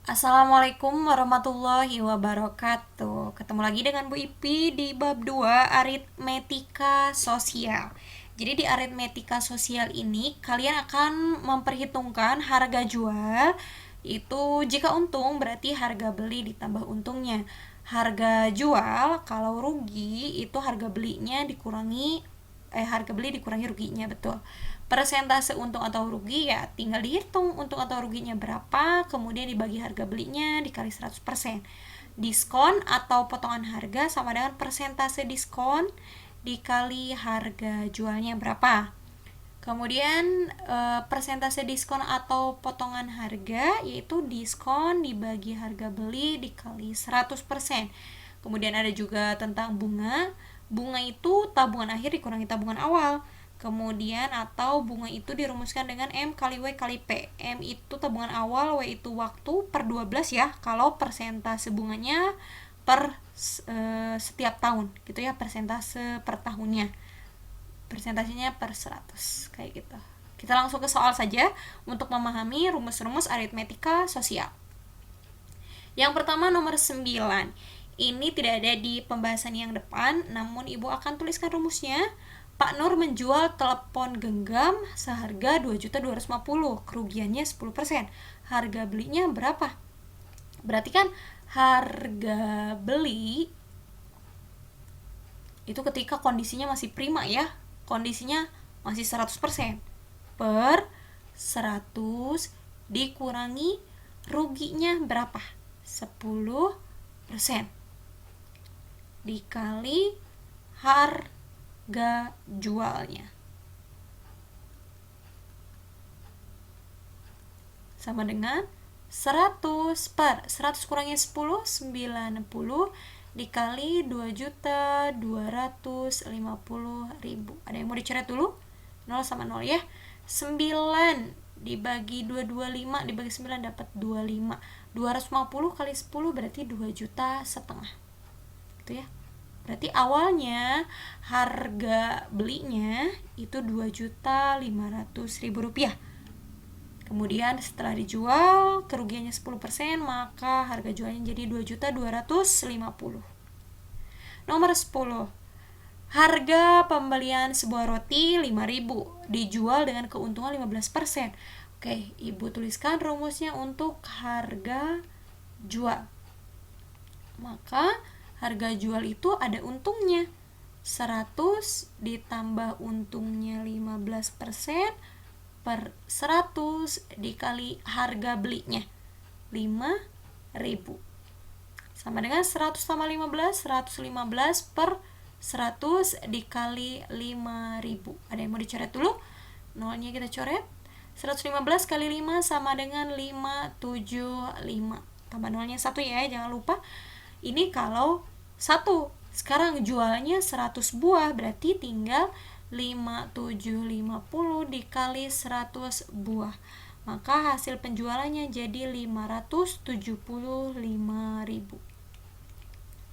Assalamualaikum warahmatullahi wabarakatuh. Ketemu lagi dengan Bu Ipi di bab 2 aritmetika sosial. Jadi di aritmetika sosial ini kalian akan memperhitungkan harga jual. Itu jika untung berarti harga beli ditambah untungnya. Harga jual kalau rugi itu harga beli dikurangi ruginya, betul. Persentase untung atau rugi ya tinggal dihitung untung atau ruginya berapa, kemudian dibagi harga belinya dikali 100%. Diskon atau potongan harga sama dengan persentase diskon dikali harga jualnya berapa. Kemudian persentase diskon atau potongan harga yaitu diskon dibagi harga beli dikali 100%. Kemudian ada juga tentang bunga. Bunga itu tabungan akhir dikurangi tabungan awal. Kemudian atau bunga itu dirumuskan dengan M kali W kali P. M itu tabungan awal, W itu waktu per 12 ya. Kalau persentase bunganya per setiap tahun gitu ya, persentase per tahunnya. Persentasenya per 100 kayak gitu. Kita langsung ke soal saja untuk memahami rumus-rumus aritmetika sosial. Yang pertama nomor 9. Ini tidak ada di pembahasan yang depan, namun Ibu akan tuliskan rumusnya. Pak Nur menjual telepon genggam seharga 2.250.000, kerugiannya 10%. Harga belinya berapa? Berarti kan harga beli itu ketika kondisinya masih prima ya, kondisinya masih 100%, per 100 dikurangi ruginya berapa? 10% dikali harga jualnya sama dengan 100 per 100 kurangi 10, 90 dikali 2.250.000. Ada yang mau dicoret dulu? 0 sama 0 ya. 9 dibagi 225 dibagi 9 dapat 25. 250 kali 10 berarti 2,5 juta. Gitu ya. Berarti awalnya harga belinya itu 2.500.000 rupiah. Kemudian setelah dijual kerugiannya 10%, maka harga jualnya jadi 2.250.000. Nomor 10. Harga pembelian sebuah roti 5.000 dijual dengan keuntungan 15%. Oke, Ibu tuliskan rumusnya untuk harga jual. Maka harga jual itu ada untungnya 100 ditambah untungnya 15% per 100 dikali harga belinya 5.000 sama dengan 100 tambah 15, 115 per 100 dikali 5.000. Ada yang mau dicoret dulu? Nolnya kita coret. 115 kali 5 sama dengan 575. Tambah nolnya 1 ya, jangan lupa. Ini kalau 1. Sekarang jualnya 100 buah, berarti tinggal 5750 dikali 100 buah. Maka hasil penjualannya jadi 575.000.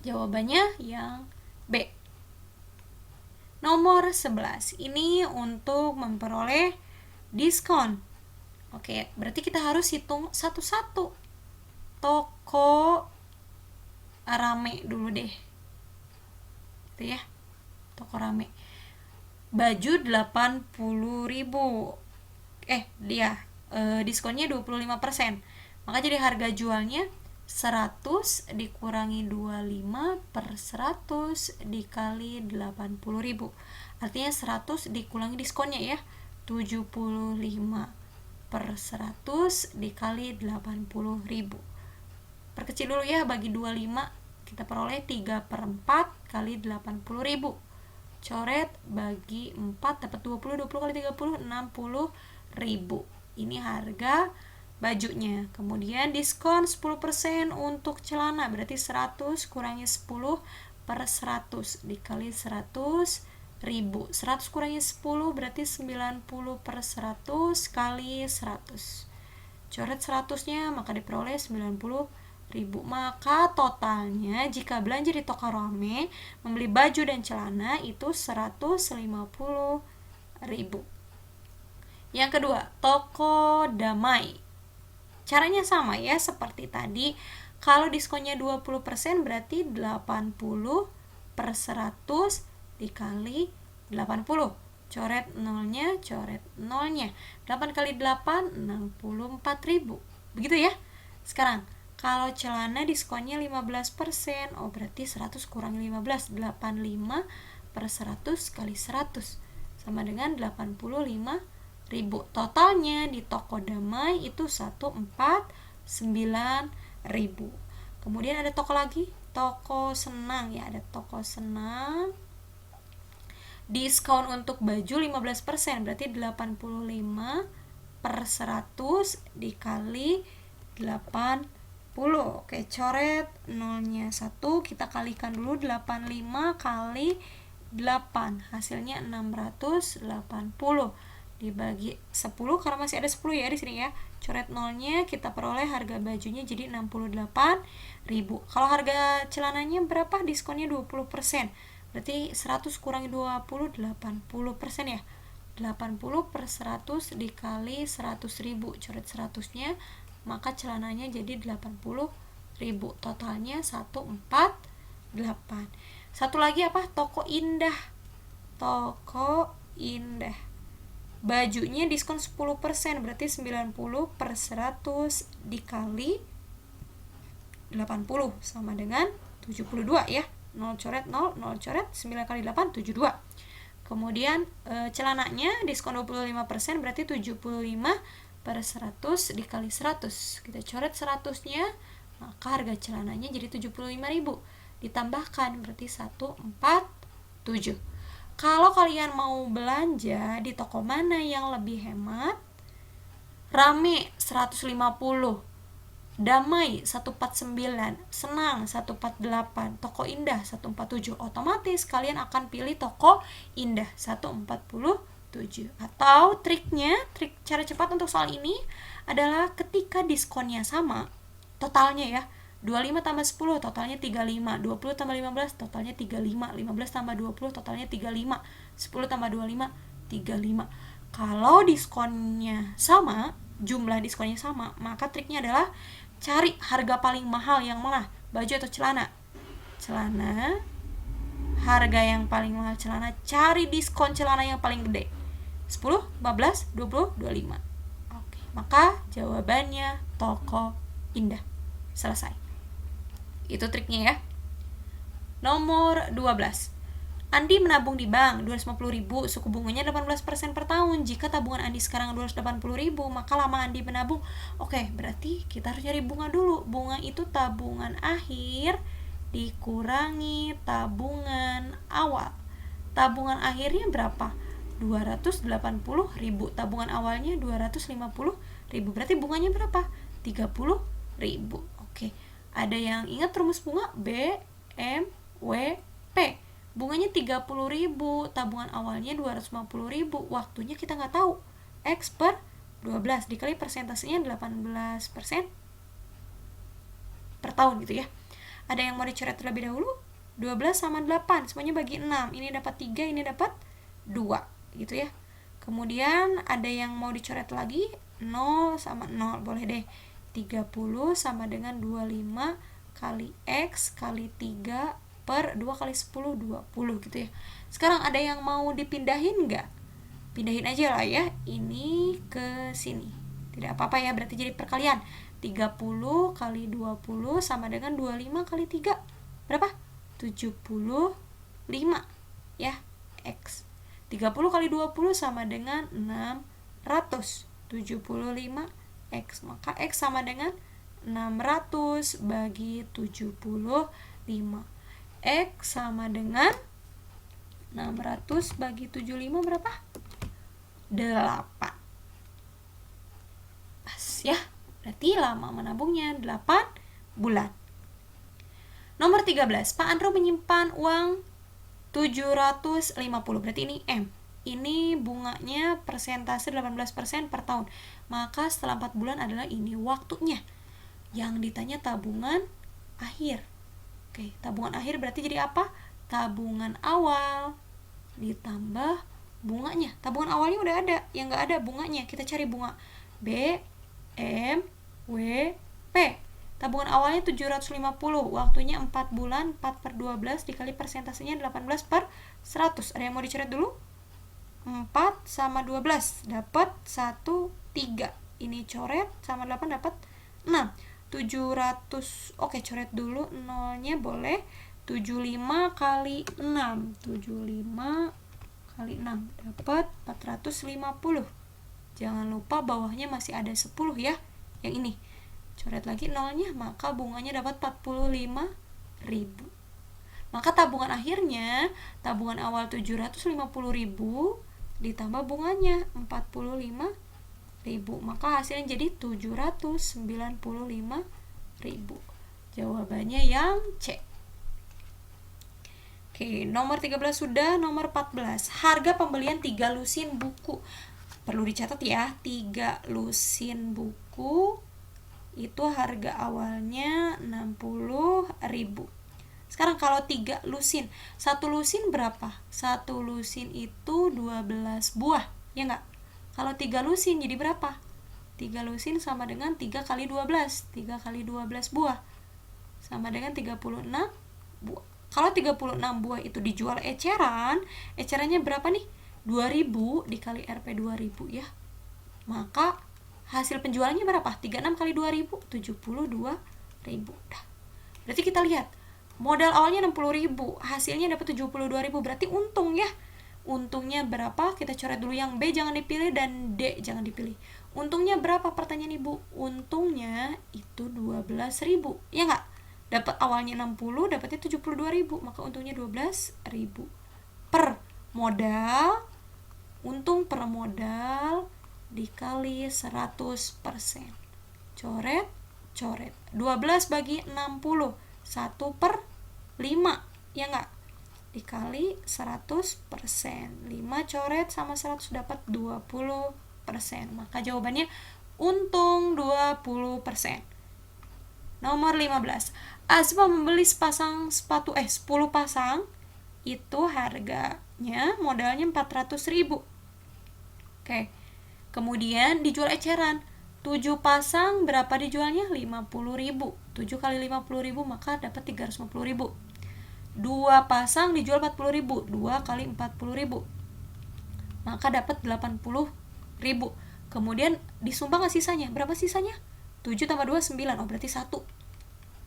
Jawabannya yang B. Nomor 11. Ini untuk memperoleh diskon. Oke, berarti kita harus hitung satu-satu. Toko rame dulu deh. Itu ya. Toko rame. Baju 80.000. Diskonnya 25%. Maka jadi harga jualnya 100 dikurangi 25 per 100 dikali 80.000. Artinya 100 dikurangi diskonnya ya, 75 per 100 dikali 80.000. Perkecil dulu ya, bagi 25 kita peroleh 3 per 4 kali 80.000. Coret bagi 4 dapat 20 kali 30 60.000. Ini harga bajunya. Kemudian diskon 10% untuk celana, berarti 100 kurangi 10 per 100 dikali 100.000. 100 kurangi 10 berarti 90 per 100 kali 100. Coret 100-nya, maka diperoleh 90.000. Maka totalnya jika belanja di toko rame membeli baju dan celana itu 150.000. Yang kedua, toko damai. Caranya sama ya, seperti tadi. Kalau diskonnya 20% berarti 80 per 100 dikali 80. Coret nolnya, 8 kali 8, 64.000. Begitu ya. Sekarang, kalau celana diskonnya 15%, oh berarti 100 kurangi 15, 85 per 100 kali 100 sama dengan 85.000. Totalnya di toko Damai itu 149.000. Kemudian ada toko lagi, toko Senang ya, ada toko Senang. Diskon untuk baju 15%, berarti 85 per 100 dikali 80. Oke, coret nolnya 1, kita kalikan dulu 85 kali 8, hasilnya 680 dibagi 10 karena masih ada 10 ya di sini ya. Coret nolnya, kita peroleh harga bajunya jadi 68.000. Kalau harga celananya berapa? Diskonnya 20%. Berarti 100 kurangi 20, 80% ya. 80 per 100 dikali 100.000, coret 100-nya, maka celananya jadi 80.000. Totalnya 148. Satu lagi apa? Toko Indah. Toko Indah. Bajunya diskon 10%, berarti 90 per 100 dikali 80 sama dengan 72 ya. 0 coret 0, 0 coret 9 kali 8, 72. Kemudian celananya diskon 25%, berarti 75 per 100 dikali 100. Kita coret 100-nya, maka harga celananya jadi 75.000. Ditambahkan berarti 147. Kalau kalian mau belanja di toko mana yang lebih hemat? Rame 150, Damai 149, Senang 148, Toko Indah 147. Otomatis kalian akan pilih Toko Indah 147. Atau trik cara cepat untuk soal ini adalah ketika diskonnya sama, totalnya ya, 25 tambah 10 totalnya 35, 20 tambah 15 totalnya 35, 15 tambah 20 totalnya 35, 10 tambah 25 35. Kalau diskonnya sama, jumlah diskonnya sama, maka triknya adalah cari harga paling mahal yang mana, baju atau celana. Celana, harga yang paling mahal celana, cari diskon celana yang paling gede, 10, 15, 20, 25. Oke, maka jawabannya Toko Indah. Selesai. Itu triknya ya. Nomor 12. Andi menabung di bank 250.000, suku bunganya 18% per tahun. Jika tabungan Andi sekarang 280.000, maka lama Andi menabung. Oke, berarti kita harus cari bunga dulu. Bunga itu tabungan akhir dikurangi tabungan awal. Tabungan akhirnya berapa? 280.000. Tabungan awalnya 250.000. Berarti bunganya berapa? 30.000. Oke. Ada yang ingat rumus bunga? B, M, W, P. Bunganya 30.000, tabungan awalnya 250.000, waktunya kita nggak tahu. X per 12 dikali persentasenya 18% per tahun gitu ya. Ada yang mau dicoret terlebih dahulu? 12 sama 8, semuanya bagi 6. Ini dapat 3, ini dapat 2 gitu ya. Kemudian ada yang mau dicoret lagi? 0 sama 0, boleh deh. 30 sama dengan 25 kali X kali 3 per 2 kali 10, 20 gitu ya. Sekarang ada yang mau dipindahin nggak? Pindahin aja lah ya, ini ke sini. Tidak apa-apa ya, berarti jadi perkalian. 30 kali 20 sama dengan 25 kali 3. Berapa? 75 ya, X. 30 kali 20 sama dengan 675 X. Maka X sama dengan 600 bagi 75. X sama dengan 600 bagi 75 berapa? 8. Pas ya. Berarti lama menabungnya 8 bulan. Nomor 13. Pak Andro menyimpan uang 750. Berarti ini M. Ini bunganya persentase 18% per tahun. Maka setelah 4 bulan adalah ini waktunya. Yang ditanya tabungan akhir. Oke, tabungan akhir berarti jadi apa? Tabungan awal ditambah bunganya. Tabungan awalnya udah ada, yang nggak ada bunganya. Kita cari bunga. B, M, W, WP. Tabungan awalnya 750, waktunya 4 bulan, 4 per 12 dikali persentasenya 18 per 100. Ada yang mau dicoret dulu? 4 sama 12 dapat 1, 3. Ini coret sama 8 dapat 6. 700. Oke, coret dulu nolnya boleh. 75 kali 6. 75 kali 6 dapat 450. Jangan lupa bawahnya masih ada 10 ya. Yang ini. Coret lagi nolnya, maka bunganya dapat 45.000. Maka tabungan akhirnya, tabungan awal 750.000 ditambah bunganya 45.000, maka hasilnya jadi 795.000. Jawabannya yang C. Oke, nomor 13 sudah. Nomor 14, harga pembelian 3 lusin buku. Perlu dicatat ya, 3 lusin buku itu harga awalnya 60.000. Sekarang kalau 3 lusin, 1 lusin berapa? 1 lusin itu 12 buah, ya enggak? Kalau 3 lusin jadi berapa? 3 lusin sama dengan 3 kali 12. 3 kali 12 buah sama dengan 36 buah. Kalau 36 buah itu dijual eceran, ecerannya berapa nih? 2000 dikali Rp 2000 ya. Maka hasil penjualannya berapa? 36 kali 2000, 72.000. Dah. Berarti kita lihat, modal awalnya 60.000, hasilnya dapat 72.000, berarti untung ya. Untungnya berapa? Kita coret dulu, yang B jangan dipilih dan D jangan dipilih. Untungnya berapa pertanyaan Ibu? Untungnya itu 12.000, ya nggak? Dapat awalnya 60, dapatnya 72.000, maka untungnya 12.000 per modal. Untung per modal dikali 100%. Coret, coret. 12 bagi 60, 1 per 5, ya nggak? Dikali 100%. 5 coret sama 100 dapat 20%. Maka jawabannya untung 20%. Nomor 15. Asma membeli sepasang sepatu 10 pasang, itu harganya modalnya 400.000. Oke. Kemudian dijual eceran. 7 pasang berapa dijualnya? 50.000. 7 kali 50.000 maka dapat 350.000. 2 pasang dijual 40.000. 2 kali 40.000 maka dapat 80.000. Kemudian disumbang nggak sisanya? Berapa sisanya? 7 tambah 2, 9. Oh, berarti 1.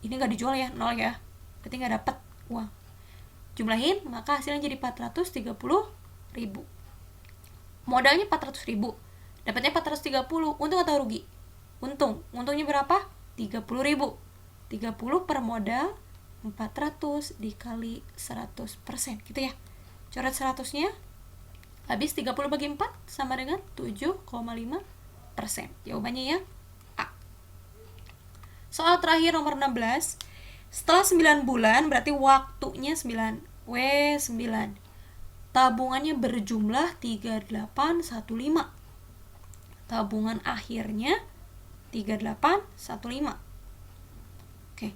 Ini nggak dijual ya, 0 ya. Berarti nggak dapat uang. Jumlahin, maka hasilnya jadi 430.000. Modalnya 400.000. Dapatnya 430. Untung atau rugi? Untung. Untungnya berapa? 30.000. 30 per modal 400 dikali 100%. Gitu ya. Coret 100-nya. Habis 30 bagi 4 sama dengan 7,5%. Jawabannya ya A. Soal terakhir nomor 16. Setelah 9 bulan, berarti waktunya 9. W9. Tabungannya berjumlah 3815. Tabungan akhirnya 3815. Oke.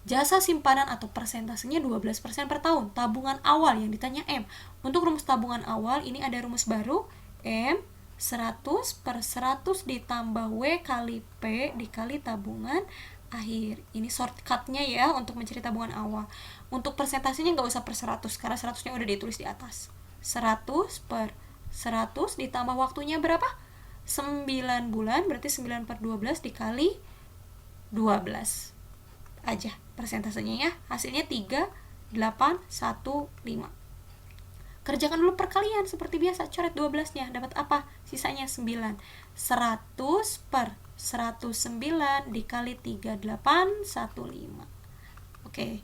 Jasa simpanan atau persentasenya 12% per tahun. Tabungan awal yang ditanya M. Untuk rumus tabungan awal ini ada rumus baru. M 100 per 100 ditambah W kali P dikali tabungan akhir. Ini shortcutnya ya untuk mencari tabungan awal. Untuk persentasenya nggak usah per 100 karena 100-nya udah ditulis di atas. 100 per 100 ditambah waktunya berapa? 9 bulan, berarti 9 per 12 dikali 12 aja persentasenya ya. Hasilnya 3815. Kerjakan dulu perkalian seperti biasa. Coret 12-nya, dapat apa? Sisanya 9. 100 per 109 dikali 3815. Oke.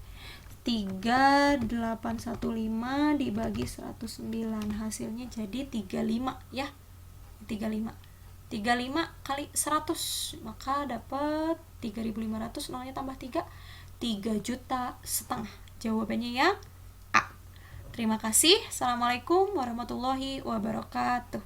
3815 dibagi 109, hasilnya jadi 35 ya. 35 kali 100 maka dapat 3.500, nolnya tambah 3, 3,5 juta. Jawabannya yang A. Terima kasih. Assalamualaikum warahmatullahi wabarakatuh.